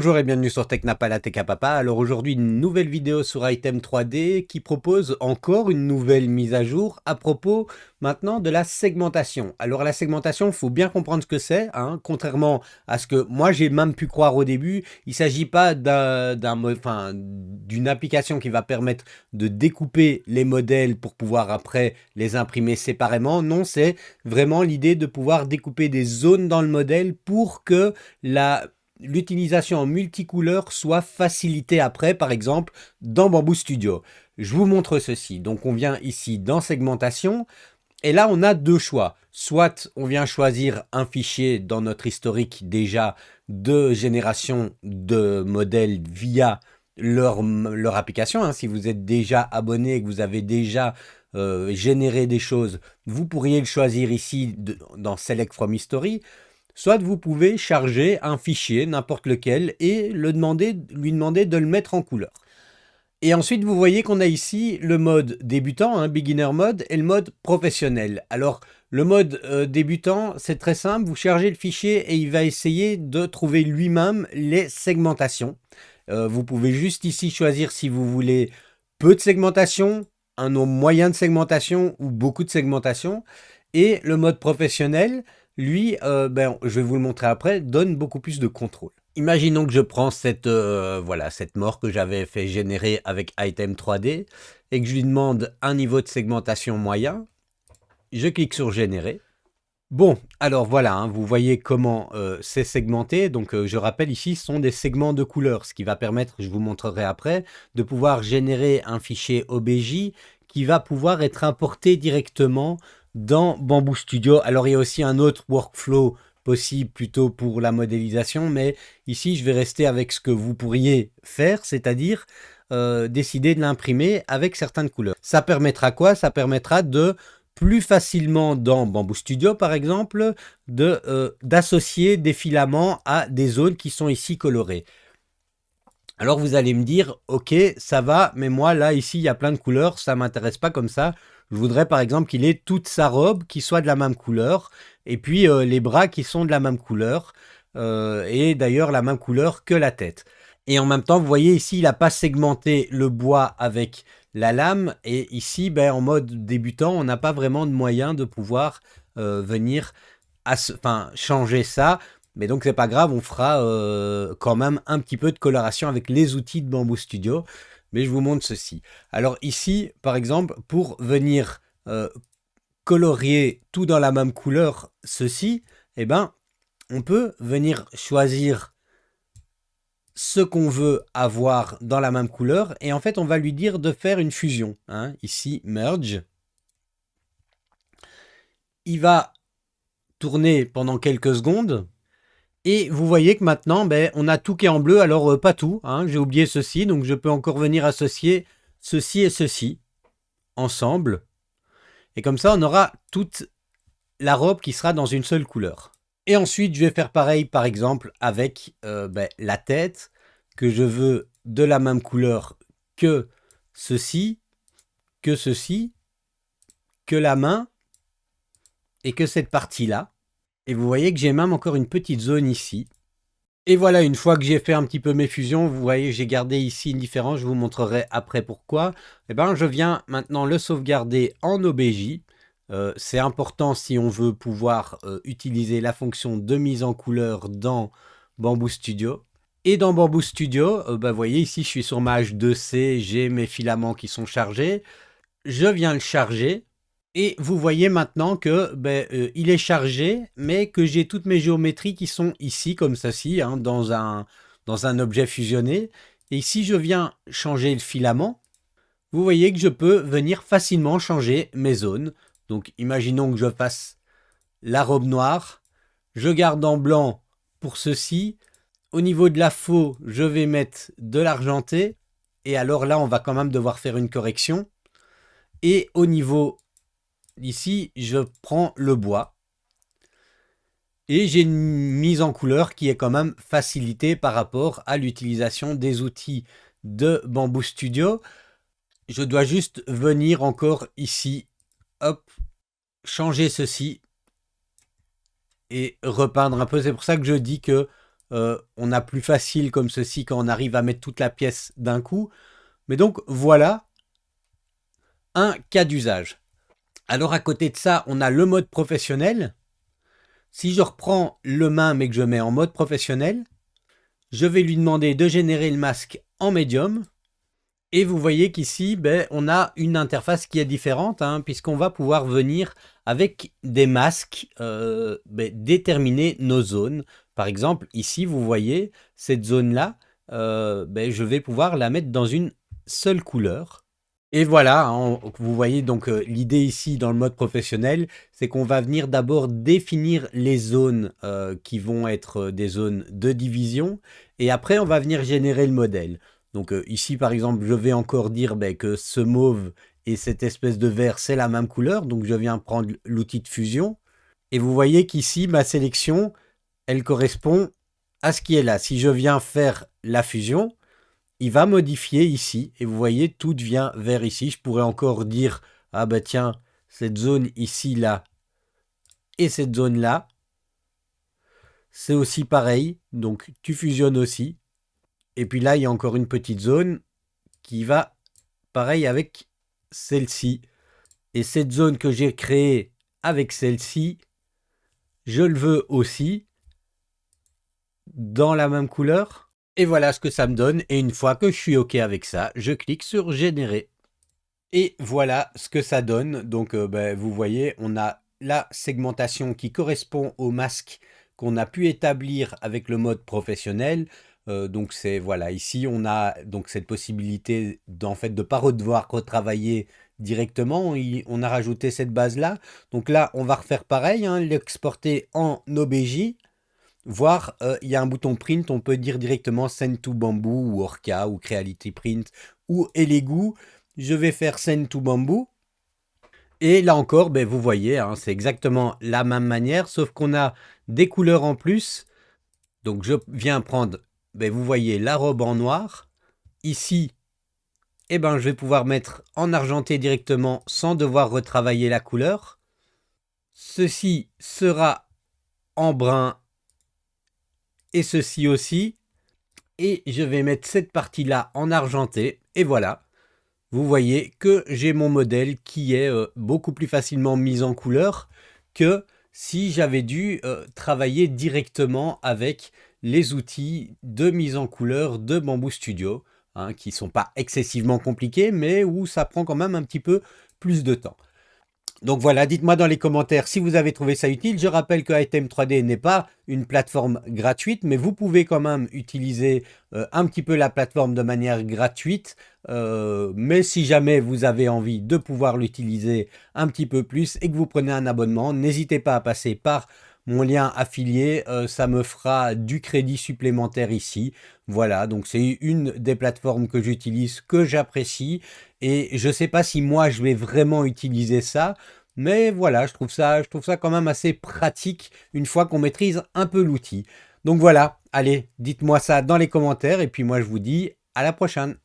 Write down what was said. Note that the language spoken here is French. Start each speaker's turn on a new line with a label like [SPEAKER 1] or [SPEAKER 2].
[SPEAKER 1] Bonjour et bienvenue sur Technapala Techapapa. Alors aujourd'hui une nouvelle vidéo sur Item 3D qui propose encore une nouvelle mise à jour à propos maintenant de la segmentation. Alors la segmentation, il faut bien comprendre ce que c'est, hein, contrairement à ce que moi j'ai même pu croire au début. Il ne s'agit pas d'une application qui va permettre de découper les modèles pour pouvoir après les imprimer séparément. Non, c'est vraiment l'idée de pouvoir découper des zones dans le modèle pour que l'utilisation en multicouleur soit facilitée après, par exemple, dans Bamboo Studio. Je vous montre ceci. Donc, on vient ici dans Segmentation. Et là, on a deux choix. Soit on vient choisir un fichier dans notre historique déjà de génération de modèles via leur application. Hein. Si vous êtes déjà abonné et que vous avez déjà généré des choses, vous pourriez le choisir ici dans Select from History. Soit vous pouvez charger un fichier, n'importe lequel, et lui demander de le mettre en couleur. Et ensuite, vous voyez qu'on a ici le mode débutant, hein, beginner mode, et le mode professionnel. Alors, le mode débutant, c'est très simple. Vous chargez le fichier et il va essayer de trouver lui-même les segmentations. Vous pouvez juste ici choisir si vous voulez peu de segmentation, un nombre moyen de segmentation ou beaucoup de segmentation. Et le mode professionnel, lui, je vais vous le montrer après, donne beaucoup plus de contrôle. Imaginons que je prends cette mort que j'avais fait générer avec Item 3D et que je lui demande un niveau de segmentation moyen. Je clique sur générer. Bon, alors voilà, hein, vous voyez comment c'est segmenté. Donc je rappelle ici, ce sont des segments de couleurs, ce qui va permettre, je vous montrerai après, de pouvoir générer un fichier OBJ qui va pouvoir être importé directement dans Bamboo Studio. Alors il y a aussi un autre workflow possible plutôt pour la modélisation, mais ici je vais rester avec ce que vous pourriez faire, c'est-à-dire décider de l'imprimer avec certaines couleurs. Ça permettra quoi? Ça permettra de plus facilement dans Bamboo Studio par exemple d'associer des filaments à des zones qui sont ici colorées. Alors vous allez me dire, ok, ça va, mais moi là, ici, il y a plein de couleurs, ça ne m'intéresse pas comme ça. Je voudrais par exemple qu'il ait toute sa robe qui soit de la même couleur, et puis les bras qui sont de la même couleur, et d'ailleurs la même couleur que la tête. Et en même temps, vous voyez ici, il n'a pas segmenté le bois avec la lame, et ici, en mode débutant, on n'a pas vraiment de moyen de pouvoir venir changer ça. Mais donc c'est pas grave, on fera quand même un petit peu de coloration avec les outils de Bamboo Studio. Mais je vous montre ceci. Alors ici, par exemple, pour venir colorier tout dans la même couleur, ceci, on peut venir choisir ce qu'on veut avoir dans la même couleur. Et en fait, on va lui dire de faire une fusion. Hein. Ici, merge. Il va tourner pendant quelques secondes. Et vous voyez que maintenant, on a tout qui est en bleu. Alors, pas tout. Hein, j'ai oublié ceci. Donc, je peux encore venir associer ceci et ceci ensemble. Et comme ça, on aura toute la robe qui sera dans une seule couleur. Et ensuite, je vais faire pareil, par exemple, avec la tête, que je veux de la même couleur que ceci, que la main et que cette partie-là. Et vous voyez que j'ai même encore une petite zone ici. Et voilà, une fois que j'ai fait un petit peu mes fusions, vous voyez, j'ai gardé ici une différence, je vous montrerai après pourquoi. Je viens maintenant le sauvegarder en OBJ. C'est important si on veut pouvoir utiliser la fonction de mise en couleur dans Bamboo Studio. Et dans Bamboo Studio, vous voyez ici, je suis sur ma H2C, j'ai mes filaments qui sont chargés. Je viens le charger. Et vous voyez maintenant que il est chargé, mais que j'ai toutes mes géométries qui sont ici, comme ceci, hein, dans un objet fusionné. Et si je viens changer le filament, vous voyez que je peux venir facilement changer mes zones. Donc imaginons que je fasse la robe noire. Je garde en blanc pour ceci. Au niveau de la faux, je vais mettre de l'argenté. Et alors là, on va quand même devoir faire une correction. Et au niveau ici, je prends le bois et j'ai une mise en couleur qui est quand même facilitée par rapport à l'utilisation des outils de Bamboo Studio. Je dois juste venir encore ici, hop, changer ceci et repeindre un peu. C'est pour ça que je dis que on a plus facile comme ceci quand on arrive à mettre toute la pièce d'un coup. Mais donc voilà un cas d'usage. Alors à côté de ça, on a le mode professionnel. Si je reprends le main mais que je mets en mode professionnel, je vais lui demander de générer le masque en médium. Et vous voyez qu'ici, on a une interface qui est différente, hein, puisqu'on va pouvoir venir avec des masques déterminer nos zones. Par exemple, ici, vous voyez, cette zone-là, je vais pouvoir la mettre dans une seule couleur. Et voilà, hein, vous voyez donc l'idée ici dans le mode professionnel, c'est qu'on va venir d'abord définir les zones qui vont être des zones de division, et après on va venir générer le modèle. Donc ici par exemple, je vais encore dire que ce mauve et cette espèce de vert, c'est la même couleur, donc je viens prendre l'outil de fusion. Et vous voyez qu'ici, ma sélection, elle correspond à ce qui est là. Si je viens faire la fusion, il va modifier ici, et vous voyez, tout devient vert ici. Je pourrais encore dire, ah bah tiens, cette zone ici, là, et cette zone-là, c'est aussi pareil, donc tu fusionnes aussi. Et puis là, il y a encore une petite zone qui va pareil avec celle-ci. Et cette zone que j'ai créée avec celle-ci, je le veux aussi dans la même couleur. Et voilà ce que ça me donne. Et une fois que je suis OK avec ça, je clique sur générer. Et voilà ce que ça donne. Donc vous voyez, on a la segmentation qui correspond au masque qu'on a pu établir avec le mode professionnel. Donc c'est voilà, ici on a donc cette possibilité d'en fait de pas devoir retravailler directement. On a rajouté cette base là. Donc là on va refaire pareil, hein, l'exporter en OBJ. Voire il y a un bouton print, on peut dire directement send to Bamboo ou Orca ou Creality Print ou Elegoo. Je vais faire send to Bamboo. Et là encore, vous voyez, hein, c'est exactement la même manière, sauf qu'on a des couleurs en plus. Donc je viens prendre, vous voyez, la robe en noir. Ici, je vais pouvoir mettre en argenté directement sans devoir retravailler la couleur. Ceci sera en brun et ceci aussi. Et je vais mettre cette partie-là en argenté. Et voilà, vous voyez que j'ai mon modèle qui est beaucoup plus facilement mis en couleur que si j'avais dû travailler directement avec les outils de mise en couleur de Bamboo Studio, hein, qui ne sont pas excessivement compliqués, mais où ça prend quand même un petit peu plus de temps. Donc voilà, dites-moi dans les commentaires si vous avez trouvé ça utile. Je rappelle que Item 3D n'est pas une plateforme gratuite, mais vous pouvez quand même utiliser un petit peu la plateforme de manière gratuite. Mais si jamais vous avez envie de pouvoir l'utiliser un petit peu plus et que vous prenez un abonnement, n'hésitez pas à passer par mon lien affilié, ça me fera du crédit supplémentaire ici. Voilà, donc c'est une des plateformes que j'utilise, que j'apprécie. Et je ne sais pas si moi je vais vraiment utiliser ça, mais voilà, je trouve ça quand même assez pratique une fois qu'on maîtrise un peu l'outil. Donc voilà, allez, dites-moi ça dans les commentaires et puis moi je vous dis à la prochaine.